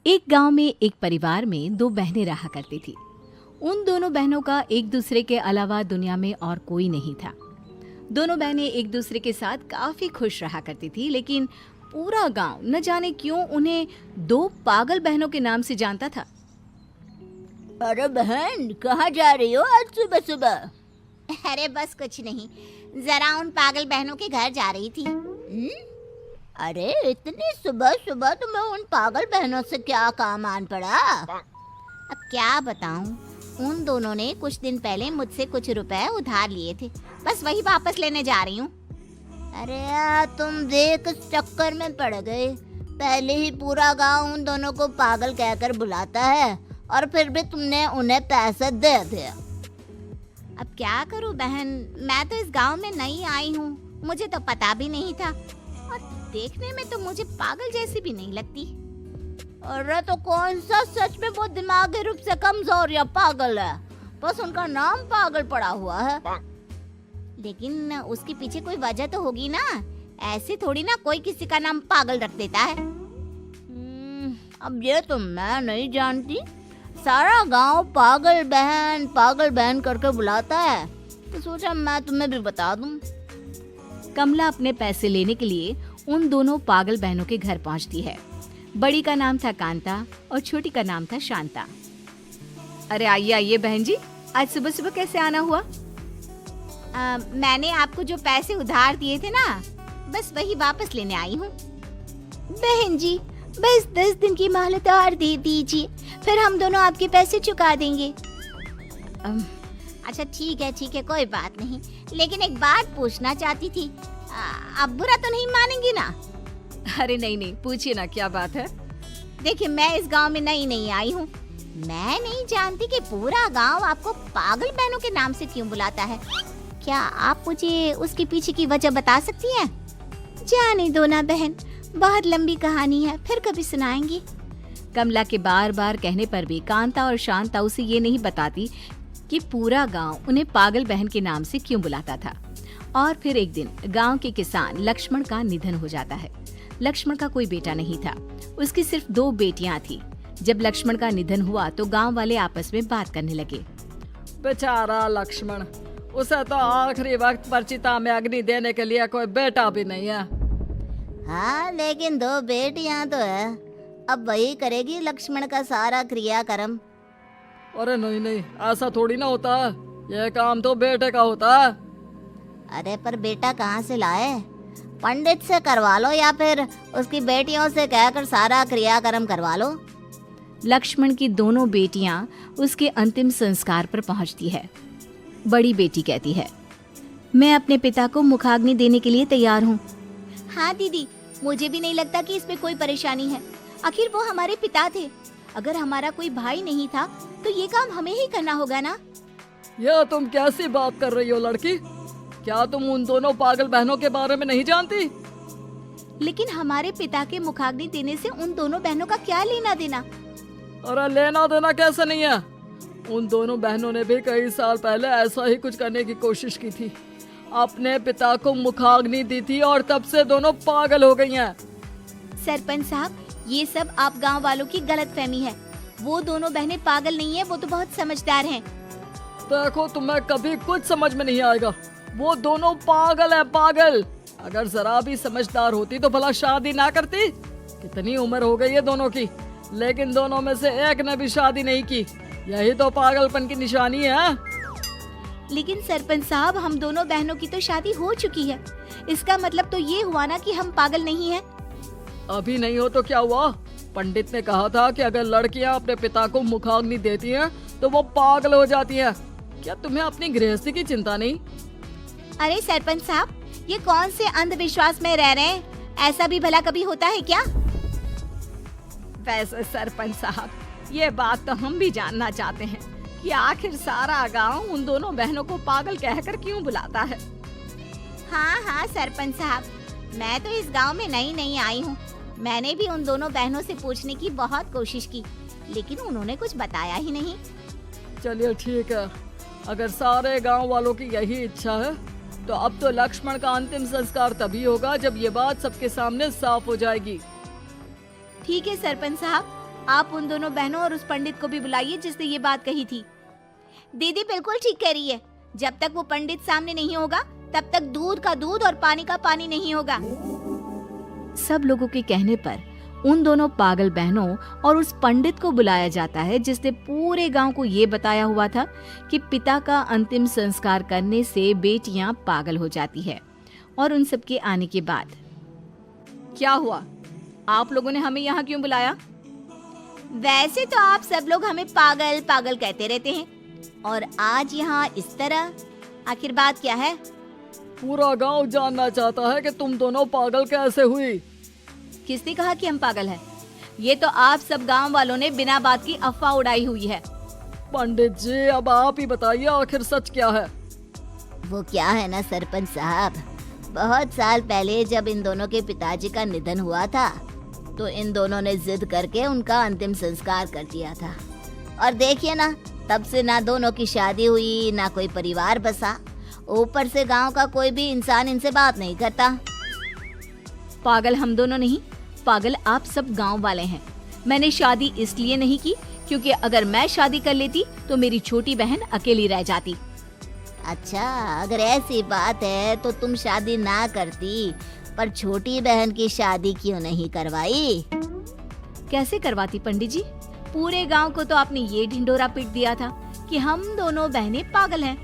एक गांव में एक परिवार में दो बहनें रहा करती थी। उन दोनों बहनों का एक दूसरे के अलावा दुनिया में और कोई नहीं था। दोनों बहनें एक दूसरे के साथ काफी खुश रहा करती थी, लेकिन पूरा गांव न जाने क्यों उन्हें दो पागल बहनों के नाम से जानता था। अरे बहन, कहाँ जा रही हो आज सुबह सुबह? अरे बस कुछ नहीं, जरा उन पागल बहनों के घर जा रही थी। अरे इतनी सुबह सुबह तुम्हें उन पागल बहनों से क्या काम आन पड़ा? अब क्या बताऊं, उन दोनों ने कुछ दिन पहले मुझसे कुछ रुपए उधार लिए थे, बस वही वापस लेने जा रही हूँ। अरे यार, तुम देख इस चक्कर में पड़ गए। पहले ही पूरा गांव उन दोनों को पागल कहकर बुलाता है और फिर भी तुमने उन्हें पैसे दे दिए। अब क्या करूं बहन, मैं तो इस गांव में नई आई हूँ, मुझे तो पता भी नहीं था, और देखने में तो मुझे पागल जैसी भी नहीं लगती। अरे तो कौन सा सच में वो दिमागी रूप से कमजोर या पागल है? बस उनका नाम पागल पड़ा हुआ है। लेकिन उसके पीछे कोई वजह तो होगी ना, ऐसे थोड़ी ना कोई किसी का नाम पागल रख देता है। अब ये तो मैं नहीं जानती। सारा गांव पागल बहन करके बुलाता है, तो सोचा मैं तुम्हें भी बता दूं। कमला अपने पैसे लेने के लिए उन दोनों पागल बहनों के घर पहुंचती है। बड़ी का नाम था कांता और छोटी का नाम था शांता। अरे आइए आइए बहन जी, आज सुबह सुबह कैसे आना हुआ? मैंने आपको जो पैसे उधार दिए थे ना, बस वही वापस लेने आई हूँ। बहन जी, बस 10 दिन की मोहलत और दे दीजिए, फिर हम दोनों आपके पैसे चुका देंगे। अच्छा ठीक है, कोई बात नहीं, लेकिन एक बात पूछना चाहती थी। आप बुरा तो नहीं मानेंगी ना? अरे नहीं, पूछिए ना, क्या बात है? देखिए, मैं इस गांव में नई आई हूँ, मैं नहीं जानती कि पूरा गांव आपको पागल बहनों के नाम से क्यों बुलाता है। क्या आप मुझे उसके पीछे की वजह बता सकती हैं? जाने दो ना बहन, बहुत लंबी कहानी है, फिर कभी सुनाएंगे। कमला के बार बार कहने पर भी कांता और शांता उसे ये नहीं बताती कि पूरा गांव उन्हें पागल बहन के नाम से क्यों बुलाता था। और फिर एक दिन गांव के किसान लक्ष्मण का निधन हो जाता है। लक्ष्मण का कोई बेटा नहीं था, उसकी सिर्फ 2 बेटियां थी। जब लक्ष्मण का निधन हुआ तो गांव वाले आपस में बात करने लगे। बेचारा लक्ष्मण, उसे तो आखिरी वक्त पर चिता में अग्नि देने के लिए कोई बेटा भी नहीं है। हाँ, लेकिन 2 बेटियां तो है, अब वही करेगी लक्ष्मण का सारा क्रियाक्रम। अरे नहीं, ऐसा थोड़ी ना होता है, ये काम तो बेटे का होता है। अरे पर बेटा कहाँ से लाए? पंडित से करवा लो या फिर उसकी बेटियों से कहकर सारा क्रियाक्रम करवा लो। लक्ष्मण की दोनों बेटियां उसके अंतिम संस्कार पर पहुंचती है। बड़ी बेटी कहती है, मैं अपने पिता को मुखाग्नि देने के लिए तैयार हूँ। हाँ दीदी, मुझे भी नहीं लगता कि इसमें कोई परेशानी है, आखिर वो हमारे पिता थे। अगर हमारा कोई भाई नहीं था तो ये काम हमें ही करना होगा ना। यह तुम कैसी बात कर रही हो लड़की? क्या तुम उन दोनों पागल बहनों के बारे में नहीं जानती? लेकिन हमारे पिता के मुखाग्नि देने से उन दोनों बहनों का क्या लेना देना? अरे लेना देना कैसे नहीं है, उन दोनों बहनों ने भी कई साल पहले ऐसा ही कुछ करने की कोशिश की थी, अपने पिता को मुखाग्नि दी थी और तब से दोनों पागल हो गई हैं। सरपंच साहब, ये सब आप गांव वालों की गलतफहमी है। वो दोनों बहनें पागल नहीं है, वो तो बहुत समझदार हैं। देखो, तुम्हें कभी कुछ समझ में नहीं आएगा, वो दोनों पागल है, पागल। अगर जरा भी समझदार होती तो भला शादी ना करती। कितनी उम्र हो गई है दोनों की, लेकिन दोनों में से एक ने भी शादी नहीं की। यही तो पागलपन की निशानी है। लेकिन सरपंच साहब, हम दोनों बहनों की तो शादी हो चुकी है, इसका मतलब तो ये हुआ ना कि हम पागल नहीं हैं। अभी नहीं हो तो क्या हुआ? पंडित ने कहा था कि अगर लड़कियां अपने पिता को मुखाग्नि देती हैं तो वो पागल हो जाती हैं। क्या तुम्हें अपनी गृहस्थी की चिंता नहीं? अरे सरपंच साहब, ये कौन से अंधविश्वास में रह रहे हैं? ऐसा भी भला कभी होता है क्या? वैसे सरपंच साहब, ये बात तो हम भी जानना चाहते हैं कि आखिर सारा गांव उन दोनों बहनों को पागल कहकर क्यों बुलाता है। हाँ सरपंच साहब, मैं तो इस गांव में नई आई हूँ। मैंने भी उन दोनों बहनों से पूछने की बहुत कोशिश की, लेकिन उन्होंने कुछ बताया ही नहीं। चलिए ठीक है, अगर सारे गांव वालों की यही इच्छा है तो अब तो लक्ष्मण का अंतिम संस्कार तभी होगा जब ये बात सबके सामने साफ हो जाएगी। ठीक है सरपंच साहब, आप उन दोनों बहनों और उस पंडित को भी बुलाइए जिसने ये बात कही थी। दीदी बिल्कुल ठीक कह रही है। जब तक वो पंडित सामने नहीं होगा तब तक दूध का दूध और पानी का पानी नहीं होगा। सब लोगों के कहने पर उन दोनों पागल बहनों और उस पंडित को बुलाया जाता है जिसने पूरे गांव को ये बताया हुआ था कि पिता का अंतिम संस्कार करने से बेटियां पागल हो जाती है। और उन सब के आने के बाद क्या हुआ? आप लोगों ने हमें यहाँ क्यों बुलाया? वैसे तो आप सब लोग हमें पागल पागल कहते रहते हैं, और आज यहाँ इस तरह, आखिर बात क्या है? पूरा गांव जानना चाहता है कि तुम दोनों पागल कैसे हुई। किसने कहा कि हम पागल हैं? ये तो आप सब गांव वालों ने बिना बात की अफवाह उड़ाई हुई है। पंडित जी, अब आप ही बताइए आखिर सच क्या है। वो क्या है ना सरपंच साहब, बहुत साल पहले जब इन दोनों के पिताजी का निधन हुआ था तो इन दोनों ने जिद करके उनका अंतिम संस्कार कर दिया था। और देखिए ना, तब से ना दोनों की शादी हुई, ना कोई परिवार बसा। ऊपर से गांव का कोई भी इंसान इनसे बात नहीं करता। पागल हम दोनों नहीं, पागल आप सब गांव वाले हैं। मैंने शादी इसलिए नहीं की क्योंकि अगर मैं शादी कर लेती तो मेरी छोटी बहन अकेली रह जाती। अच्छा, अगर ऐसी बात है तो तुम शादी ना करती, पर छोटी बहन की शादी क्यों नहीं करवाई? कैसे करवाती पंडित जी? पूरे गांव को तो आपने ये ढिंडोरा पीट दिया था कि हम दोनों बहनें पागल हैं।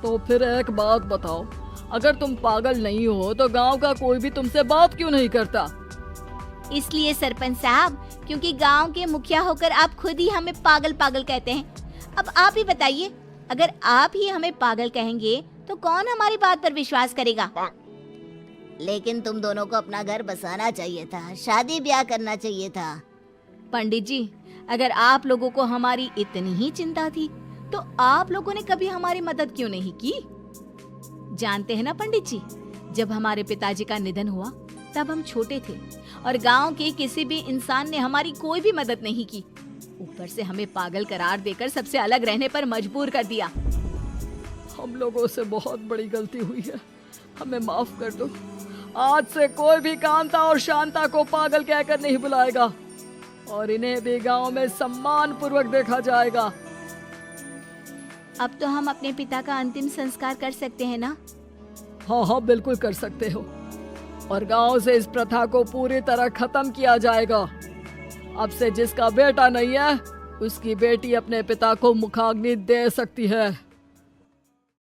तो फिर एक बात बताओ, अगर तुम पागल नहीं हो तो गांव का कोई भी तुमसे बात क्यों नहीं करता? इसलिए सरपंच साहब, क्योंकि गांव के मुखिया होकर आप खुद ही हमें पागल पागल कहते हैं। अब आप ही बताइए, अगर आप ही हमें पागल कहेंगे तो कौन हमारी बात पर विश्वास करेगा? लेकिन तुम दोनों को अपना घर बसाना चाहिए था, शादी ब्याह करना चाहिए था। पंडित जी, अगर आप लोगों को हमारी इतनी ही चिंता थी तो आप लोगों ने कभी हमारी मदद क्यों नहीं की? जानते हैं ना पंडित जी, जब हमारे पिताजी का निधन हुआ तब हम छोटे थे और गांव के किसी भी इंसान ने हमारी कोई भी मदद नहीं की। ऊपर से हमें पागल करार देकर सबसे अलग रहने पर मजबूर कर दिया। हम लोगों से बहुत बड़ी गलती हुई है, हमें माफ कर दो। आज से कोई भी कांता और शांता को पागल कहकर नहीं बुलाएगा और इन्हें भी गांव में सम्मान पूर्वक देखा जाएगा। अब तो हम अपने पिता का अंतिम संस्कार कर सकते हैं ना? हाँ हाँ, बिल्कुल कर सकते हो। और गांव से इस प्रथा को पूरी तरह खत्म किया जाएगा। अब से जिसका बेटा नहीं है उसकी बेटी अपने पिता को मुखाग्नि दे सकती है।